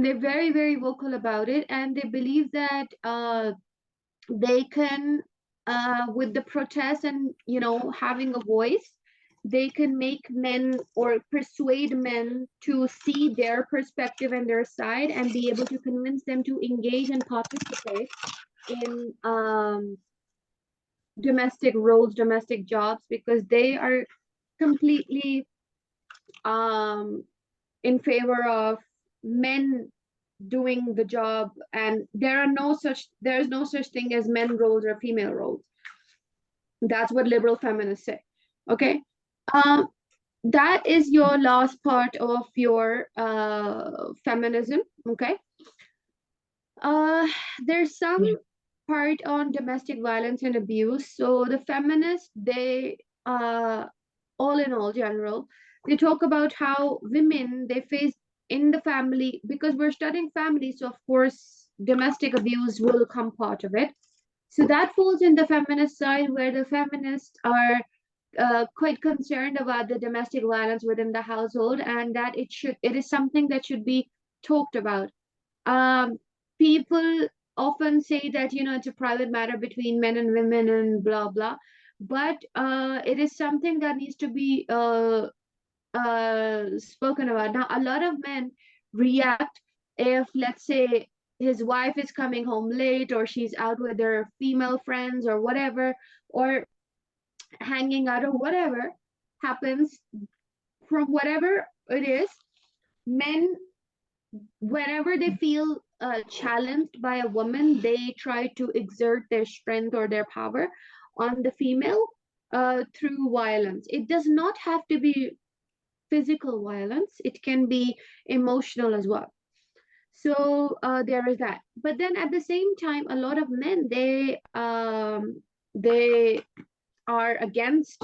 they're very, very vocal about it, and they believe that they can, with the protest and having a voice, they can make men or persuade men to see their perspective and their side and be able to convince them to engage and participate in domestic roles, domestic jobs, because they are completely in favor of men doing the job, and there's no such thing as men roles or female roles. That's what liberal feminists say. Okay. um that is your last part of your feminism. Okay. uh there's some Yeah. part on domestic violence and abuse. So the feminists, they all in all general, they talk about how women, they face in the family, because we're studying family, so of course domestic abuse will come part of it. So that falls in the feminist side, where the feminists are quite concerned about the domestic violence within the household, and that it is something that should be talked about. People often say that it's a private matter between men and women and blah blah, but it is something that needs to be spoken about. Now, a lot of men react if, let's say, his wife is coming home late, or she's out with their female friends or whatever, or hanging out or whatever happens, from whatever it is. Men, whenever they feel challenged by a woman, they try to exert their strength or their power on the female through violence. It does not have to be physical violence, it can be emotional as well. So there is that. But then at the same time, a lot of men, they are against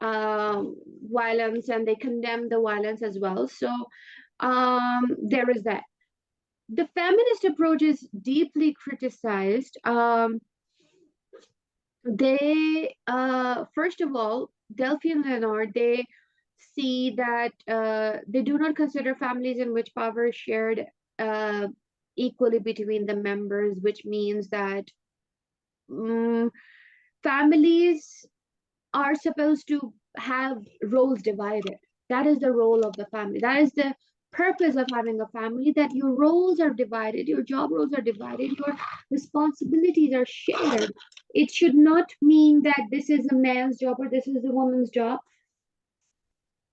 violence, and they condemn the violence as well. So there is that. The feminist approach is deeply criticized. They first of all, Delphi and Leonard, they see that they do not consider families in which power is shared uh, equally between the members, which means that um, families are supposed to have roles divided. That is the role of the family. That is the purpose of having a family, that your roles are divided, your job roles are divided, your responsibilities are shared. It should not mean that this is a man's job or this is a woman's job.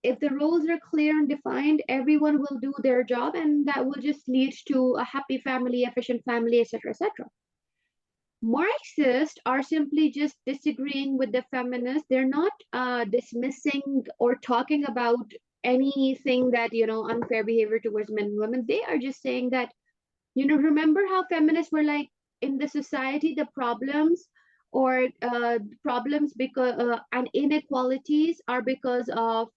If the roles are clear and defined, everyone will do their job, and that will just lead to a happy family, efficient family, etc., etc. Marxists are simply just disagreeing with the feminists. They're not dismissing or talking about anything that, unfair behavior towards men and women. They are just saying that, remember how feminists were like, in the society, the problems or problems because and inequalities are because of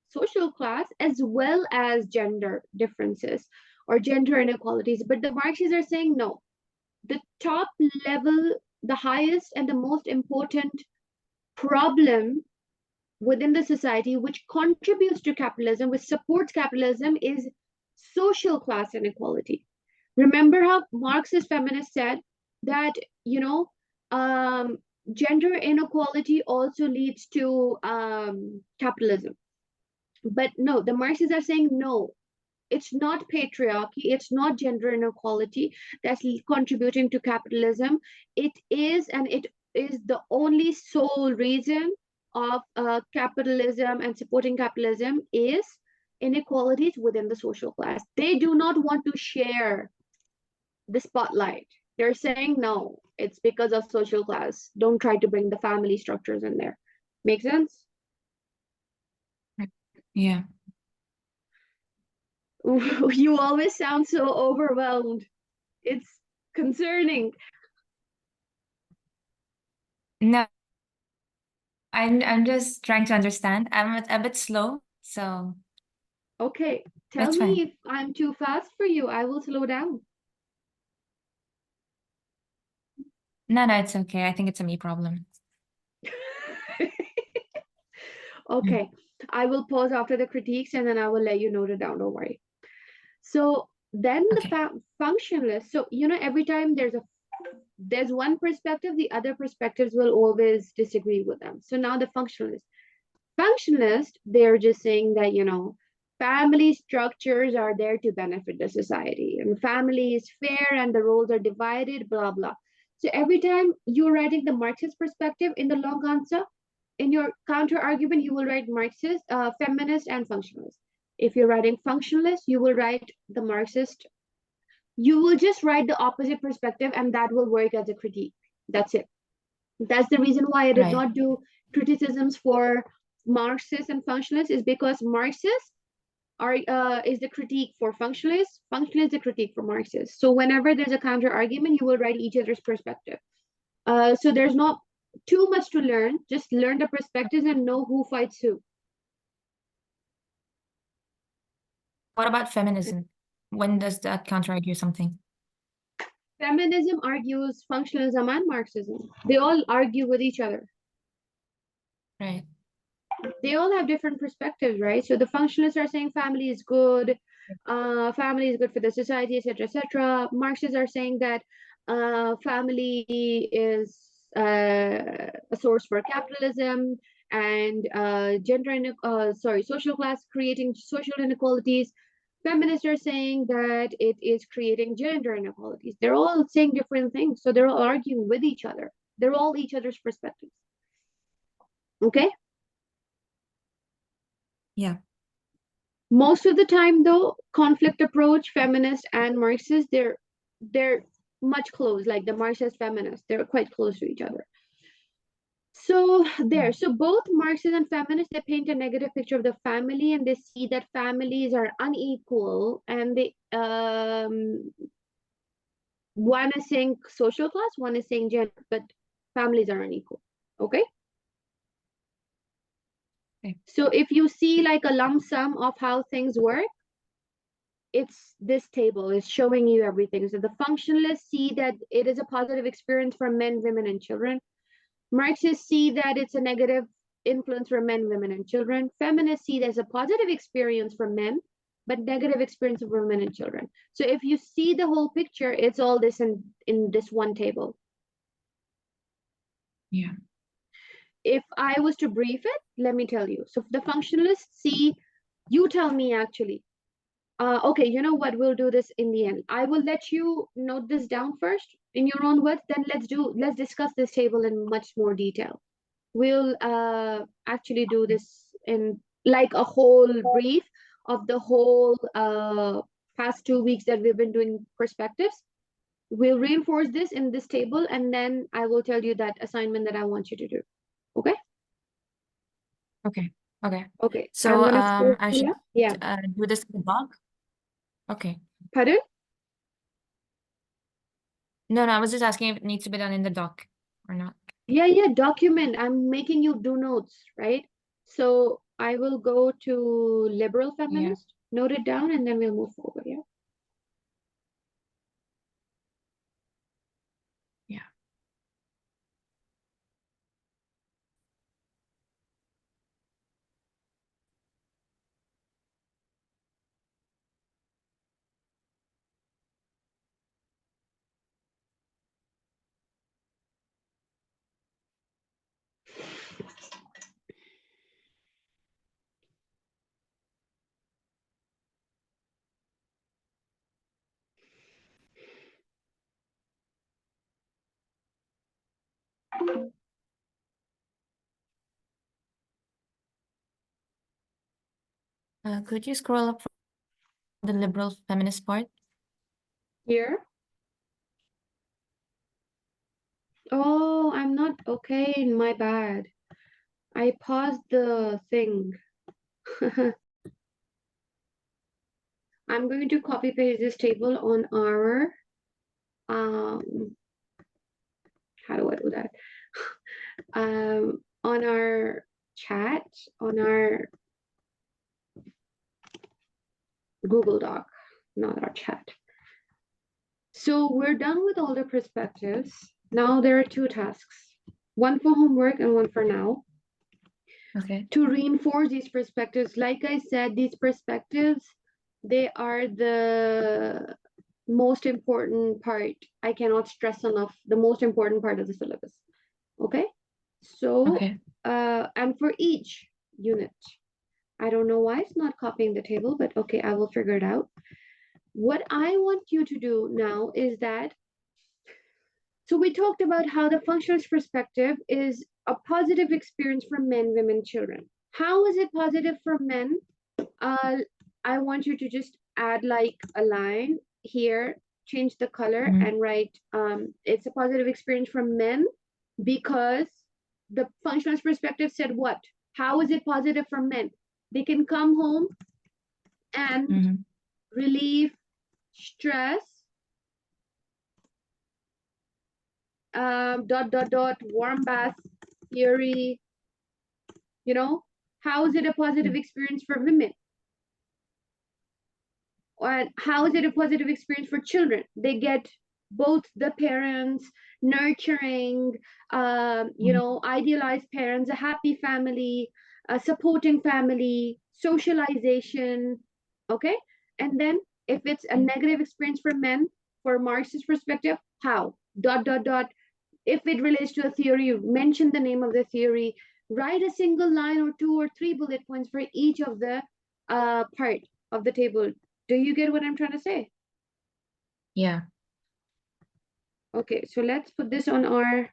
social class as well as gender differences or gender inequalities. But the Marxists are saying no, the top level, the highest and the most important problem within the society, which contributes to capitalism, which supports capitalism, is social class inequality. Remember how Marxist feminists said that, gender inequality also leads to capitalism. But no, the Marxists are saying no, it's not patriarchy, it's not gender inequality that's contributing to capitalism. It is, and it is the only sole reason of capitalism and supporting capitalism is inequalities within the social class. They do not want to share the spotlight. They're saying no, it's because of social class. Don't try to bring the family structures in there. Make sense? Yeah. You always sound so overwhelmed. It's concerning. No, I'm just trying to understand. I'm a bit slow, so Okay, tell that's me fine. if I'm too fast for you. I will slow down. No, no, it's okay. I think it's a me problem. Mm. Okay, I will pause after the critiques and then I will let you note it down. Don't worry. So Then the Okay. functionalist. So, every time there's one perspective, the other perspectives will always disagree with them. So now the functionalist, they're just saying that, family structures are there to benefit the society, and family is fair and the roles are divided, blah, blah. So every time you're writing the Marxist perspective in the long answer, in your counter argument, you will write Marxist, feminist, and functionalist. If you're writing functionalist, you will write the Marxist. You will just write the opposite perspective, and that will work as a critique. That's it. That's the reason why I did Right. not do criticisms for Marxists and functionalists, is because Marxists are is the critique for functionalists, functionalists the critique for Marxists. So whenever there's a counter argument, you will write each other's perspective. So there's not too much to learn. Just learn the perspectives and know who fights who. What about feminism? When does that counter-argue something? Feminism argues functionalism and Marxism. They all argue with each other. Right. They all have different perspectives, right? So the functionalists are saying family is good for the society, etc., etc. Marxists are saying that family is a source for capitalism and social class, creating social inequalities. Feminists are saying that it is creating gender inequalities. They're all saying different things, so they're all arguing with each other. They're all each other's perspectives. Okay. Yeah. Most of the time, though, conflict approach, feminist and Marxist, they're much close. Like the Marxist feminists, they're quite close to each other. So Yeah. so both Marxists and feminists, they paint a negative picture of the family, and they see that families are unequal, and they one is saying social class, one is saying gender, but families are unequal. Okay. Okay. So if you see like a lump sum of how things work, it's this table is showing you everything. So the functionalists see that it is a positive experience for men, women, and children. Marxists see that it's a negative influence for men, women, and children. Feminists see it as a positive experience for men, but negative experience for women and children. So if you see the whole picture, it's all this in this one table. Yeah. If I was to brief it, let me tell you. So the functionalists see, you tell me actually, okay, you know what? We'll do this in the end. I will let you note this down first in your own words. Then let's discuss this table in much more detail. We'll actually do this in like a whole brief of the whole past 2 weeks that we've been doing perspectives. We'll reinforce this in this table, and then I will tell you that assignment that I want you to do. Okay? Okay. Okay. Okay. I'm So gonna scroll I should here. Yeah. do this in the doc. Okay. Pardon? No, I was just asking if it needs to be done in the doc or not. Yeah, document. I'm making you do notes, right? So I will go to liberal Yeah. feminist, note it down, and then we'll move forward. Yeah. Yeah. Could you scroll up for the liberal feminist part? Here. Oh, I'm not okay. My bad. I paused the thing. I'm going to copy paste this table on our how do I do that? On our chat, on our Google Doc, not our chat. So we're done with all the perspectives. Now there are two tasks, one for homework and one for now. Okay. To reinforce these perspectives, like I said, these perspectives They are the most important part. I cannot stress enough the most important part of the syllabus. Okay. So, Okay. and for each unit, I don't know why it's not copying the table, but okay, I will figure it out. What I want you to do now is that, so we talked about how the functionalist perspective is a positive experience for men, women, children. How is it positive for men? Uh, I want you to just add like a line here, change the color Mm-hmm. and write, it's a positive experience for men because the functionalist perspective said what? How is it positive for men? They can come home and Mm-hmm. relieve stress, warm bath theory, you know, how is it a positive experience for women? Or how is it a positive experience for children? They get both the parents nurturing, idealized parents, a happy family, a supporting family, socialization. Okay. And then if it's a negative experience for men, for Marxist perspective, how? If it relates to a theory, mention the name of the theory, write a single line or two or three bullet points for each of the part of the table. Do you get what I'm trying to say? Yeah. Okay, so let's put this on our,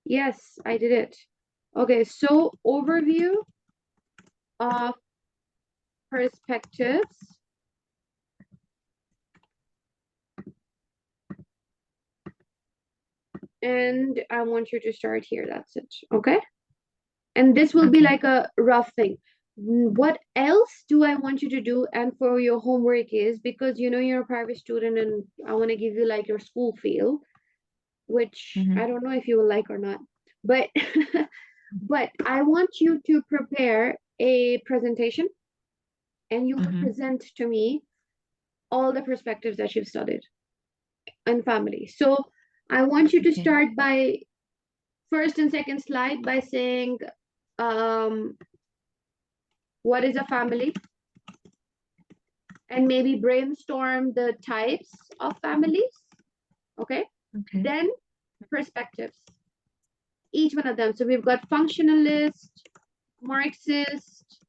yes, I did it. Okay, so overview of perspectives. And I want you to start here, that's it, okay? And this will be Okay. like a rough thing. What else do I want you to do? And for your homework is, because you know you're a private student and I want to give you like your school feel, which Mm-hmm. I don't know if you will like or not. But but I want you to prepare a presentation and you will Mm-hmm. present to me all the perspectives that you've studied in family. So I want you to Okay. start by first and second slide by saying um, what is a family, and maybe brainstorm the types of families. Okay. Okay. Then perspectives, each one of them. So we've got functionalist, Marxist,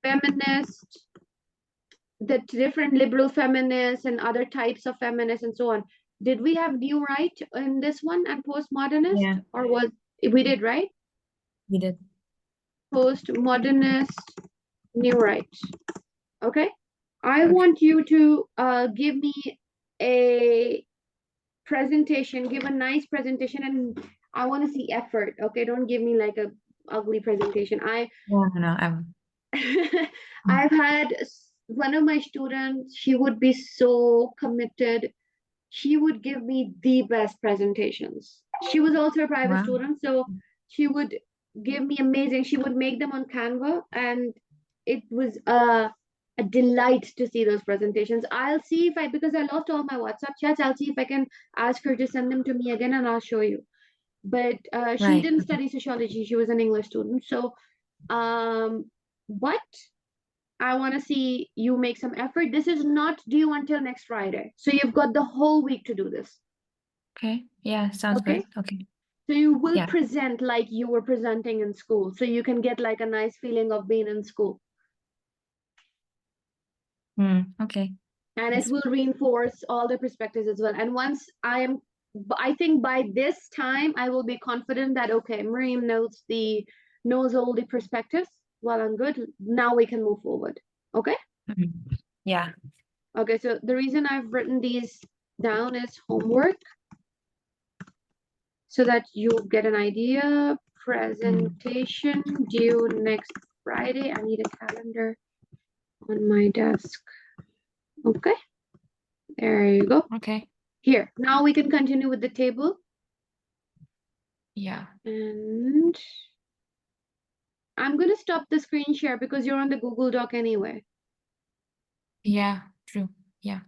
feminist, the different liberal feminists and other types of feminists and so on. Did we have new right in this one and postmodernist, Yeah, or was we did, right? we did. Postmodernist, new right. Okay. I Okay. want you to give me a presentation, give a nice presentation, and I want to see effort. Okay, don't give me like a ugly presentation. No, no, no. I'm. I've had one of my students, she would be so committed. She would give me the best presentations. She was also a private Wow. student, so she would give me amazing. She would make them on Canva, and it was a delight to see those presentations. I'll see if I, because I lost all my WhatsApp chats, I'll see if I can ask her to send them to me again and I'll show you. But she Right. didn't Okay. study sociology, she was an English student. So, but I want to see you make some effort. This is not due until next Friday. So you've got the whole week to do this. Okay. Yeah, sounds Okay. good. Okay. So you will Yeah. present like you were presenting in school. So you can get like a nice feeling of being in school. Okay. And it Yes. will reinforce all the perspectives as well. And once I think by this time I will be confident that okay, Miriam knows all the perspectives. Well and good. Now we can move forward. Okay. Mhm. Yeah. Okay. So the reason I've written these down is homework, so that you get an idea. Presentation due next Friday. I need a calendar on my desk. Okay. There you go. Okay. Here. Now we can continue with the table. Yeah. And I'm going to stop the screen share because you're on the Google Doc anyway. Yeah. True. Yeah.